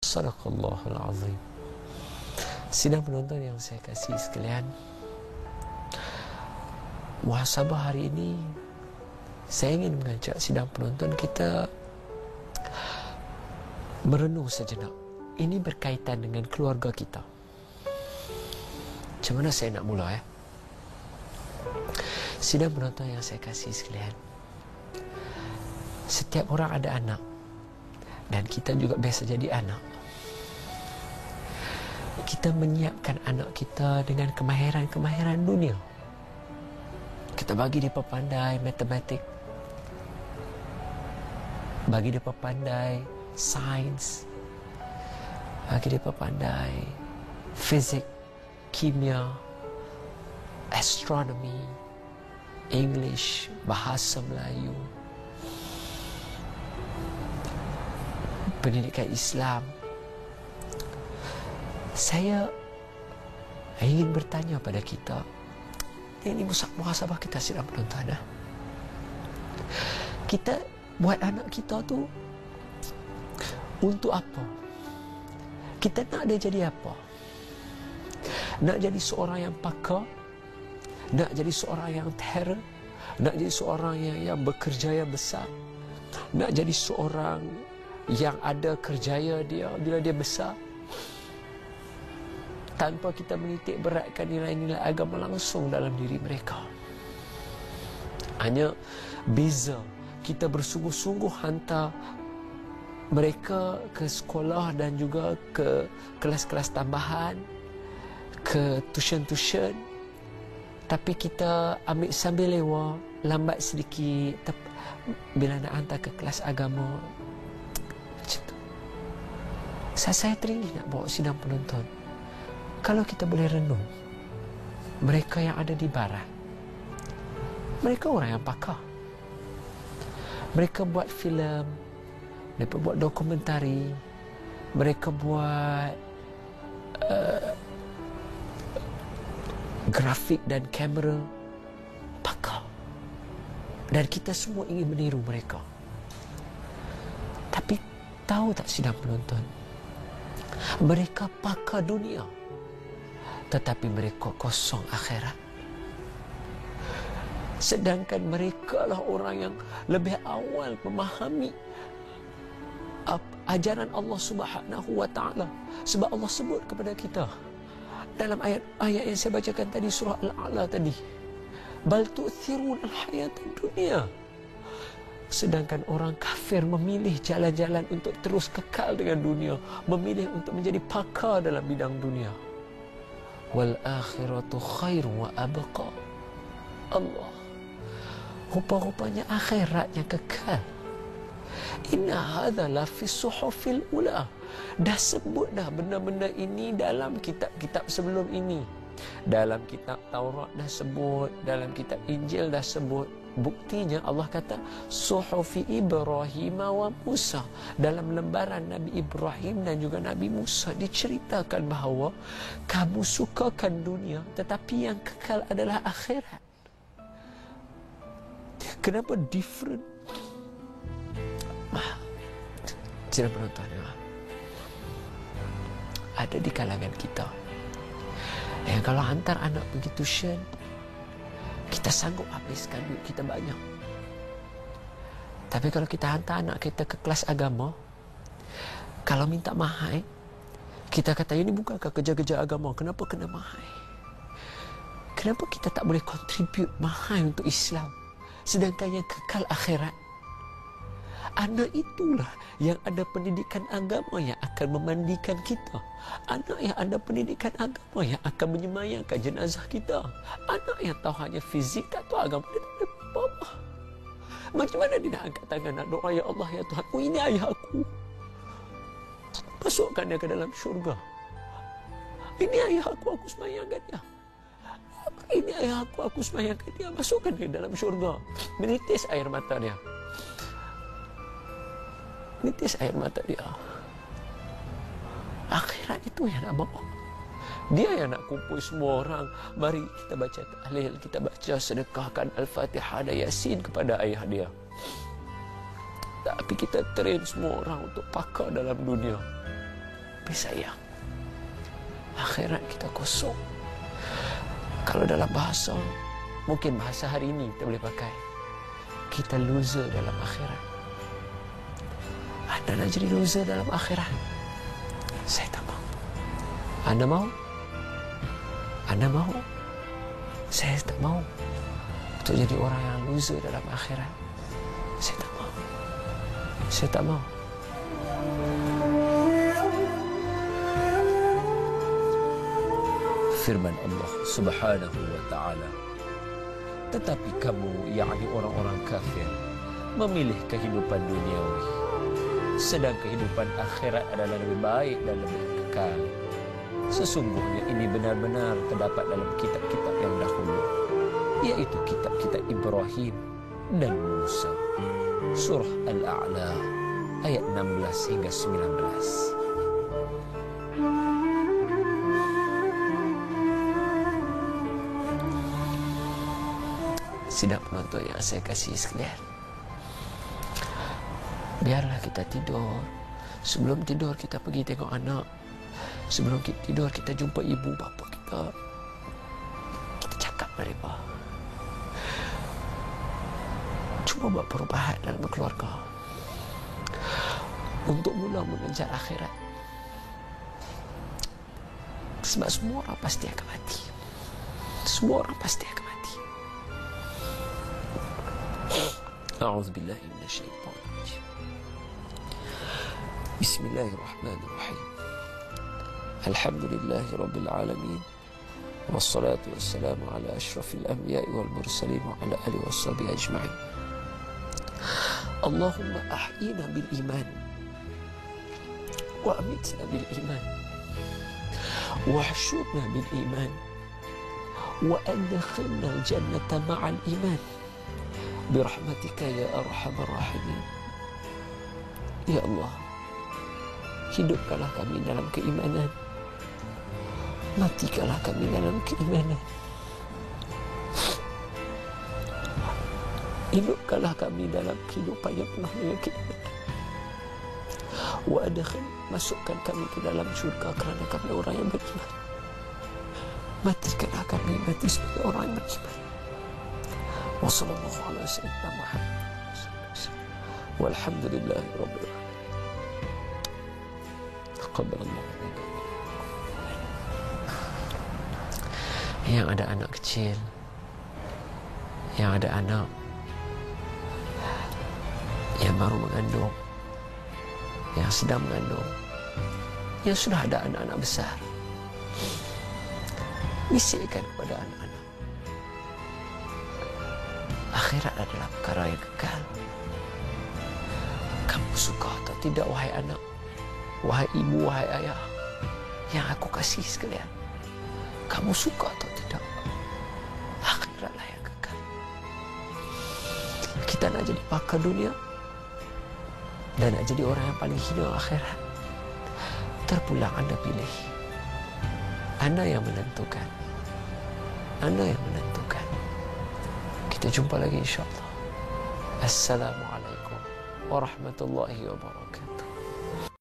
Sadaqallahul azim. Sidang penonton yang saya kasih sekalian, muhasabah hari ini saya ingin mengajak sidang penonton kita merenung sejenak. Ini berkaitan dengan keluarga kita. Macam mana saya nak mula ya? Sidang penonton yang saya kasih sekalian, setiap orang ada anak, dan kita juga biasa jadi anak. Kita menyiapkan anak kita dengan kemahiran dunia. Kita bagi dia pandai matematik, bagi dia pandai sains, bagi dia pandai fizik, kimia, astronomi, English, bahasa Melayu, pendidikan Islam. Saya ingin bertanya pada kita, ini muhasabah kita sedang penonton. Kita buat anak kita tu untuk apa? Kita nak dia jadi apa? Nak jadi seorang yang pakar? Nak jadi seorang yang terror? Nak jadi seorang yang berkerjaya besar? Nak jadi seorang yang ada kerjaya dia bila dia besar, tanpa kita menitik beratkan nilai-nilai agama langsung dalam diri mereka? Hanya beza kita bersungguh-sungguh hantar mereka ke sekolah dan juga ke kelas-kelas tambahan, ke tuition-tuition, tapi kita ambil sambil lewat, lambat sedikit bila nak hantar ke kelas agama. Macam tu. Saya teringin nak bawa sidang penonton, kalau kita boleh renung, mereka yang ada di barat, mereka orang yang pakar. Mereka buat filem, mereka buat dokumentari, mereka buat grafik dan kamera, pakar. Dan kita semua ingin meniru mereka. Tapi tahu tak sidang penonton, mereka pakar dunia, tetapi mereka kosong akhirat. Sedangkan mereka lah orang yang lebih awal memahami ajaran Allah Subhanahu wa ta'ala. Sebab Allah sebut kepada kita dalam ayat yang saya bacakan tadi, surah Al-A'la tadi, bal tu'thirun al-hayatan dunia. Sedangkan orang kafir memilih jalan-jalan untuk terus kekal dengan dunia, memilih untuk menjadi pakar dalam bidang dunia. Wal akhiratu khairu wa abqa. Allah, rupa-rupanya akhirat yang kekal. Inna hadha la fi suhufil ula. Dah sebut dah benda-benda ini dalam kitab-kitab sebelum ini. Dalam kitab Taurat dah sebut, dalam kitab Injil dah sebut. Buktinya Allah kata suhufi Ibrahim wa Musa. Dalam lembaran Nabi Ibrahim dan juga Nabi Musa diceritakan bahawa kamu sukakan dunia, tetapi yang kekal adalah akhirat. Kenapa different? Tidak penonton ya. Ada di kalangan kita yang kalau hantar anak pergi tuition, kita sanggup habiskan duit kita banyak. Tapi kalau kita hantar anak kita ke kelas agama, kalau minta mahal, kita kata ini bukankah kerja-kerja agama, kenapa kena mahal? Kenapa kita tak boleh contribute mahal untuk Islam, sedangkan yang kekal akhirat? Anak itulah yang ada pendidikan agama yang akan memandikan kita. Anak yang ada pendidikan agama yang akan menyemayangkan jenazah kita. Anak yang tahu hanya fizik, tak tahu agama, dia tak boleh apa-apa. Macam mana dia nak angkat tangan nak doa, ya Allah, ya Tuhan, ini ayah aku, masukkan dia ke dalam syurga. Ini ayah aku semayangkan dia. Ini ayah aku semayangkan dia, masukkan dia dalam syurga. Menitis air mata dia. Nitis air mata dia. Akhirat itu yang nak bawa. Dia yang nak kumpul semua orang. Mari kita baca tahlil, kita baca sedekahkan Al-Fatihah dan Yasin kepada ayah dia. Tapi kita train semua orang untuk pakar dalam dunia. Tapi sayang, akhirat kita kosong. Kalau dalam bahasa, mungkin bahasa hari ini kita boleh pakai, kita loser dalam akhirat. Anda nak jadi loser dalam akhirat? Saya tak mahu. Anda mahu? Anda mahu? Saya tak mahu untuk jadi orang yang loser dalam akhirat. Saya tak mahu. Saya tak mahu. Firman Allah Subhanahu wa ta'ala, tetapi kamu, yakni orang-orang kafir, memilih kehidupan duniawi, sedang kehidupan akhirat adalah lebih baik dan lebih kekal. Sesungguhnya ini benar-benar terdapat dalam kitab-kitab yang dahulu, yaitu kitab-kitab Ibrahim dan Musa. Surah Al-A'la ayat 16 hingga 19. Sidang penonton yang saya kasih sekalian, biarlah kita tidur. Sebelum tidur kita pergi tengok anak. Sebelum kita tidur kita jumpa ibu bapa kita. Kita cakap dengan mereka. Cuba buat perubahan dalam keluarga untuk mula mengejar akhirat. Sebab semua orang pasti akan mati. Semua orang pasti akan mati. أعوذ بالله من الشيطان الرجيم. بسم الله الرحمن الرحيم. الحمد لله رب العالمين، والصلاة والسلام على أشرف الأنبياء والمرسلين وعلى آله وصحبه أجمعين. اللهم أحينا بالإيمان وأمتنا بالإيمان واحشرنا بالإيمان وأدخلنا الجنة مع الإيمان برحمتك يا أرحم الراحمين. Ya Allah, hidupkanlah kami dalam keimanan, matikanlah kami dalam keimanan. Hidupkanlah kami dalam kehidupan yang penuh dengan keimanan. Wa adkhil, masukkan kami ke dalam syurga kerana kami orang yang beriman. Matikanlah kami mati sebagai orang yang beriman. Wassallallahu ala sayyidina Muhammad walhamdulillahi rabbil alamin. Taqabbalallah. Yang ada anak kecil, yang ada anak yang baru mengandung, yang sedang mengandung, yang sudah ada anak-anak besar, bisikkan kepada anak-anak, akhirat adalah perkara yang kekal. Kamu suka atau tidak, wahai anak, wahai ibu, wahai ayah yang aku kasih sekalian, kamu suka atau tidak, akhiratlah yang kekal. Kita nak jadi pakar dunia dan nak jadi orang yang paling hina akhirat, terpulang anda pilih. Anda yang menentukan. Anda yang menentukan. Kita jumpa lagi insyaAllah. Assalamualaikum warahmatullahi wabarakatuh.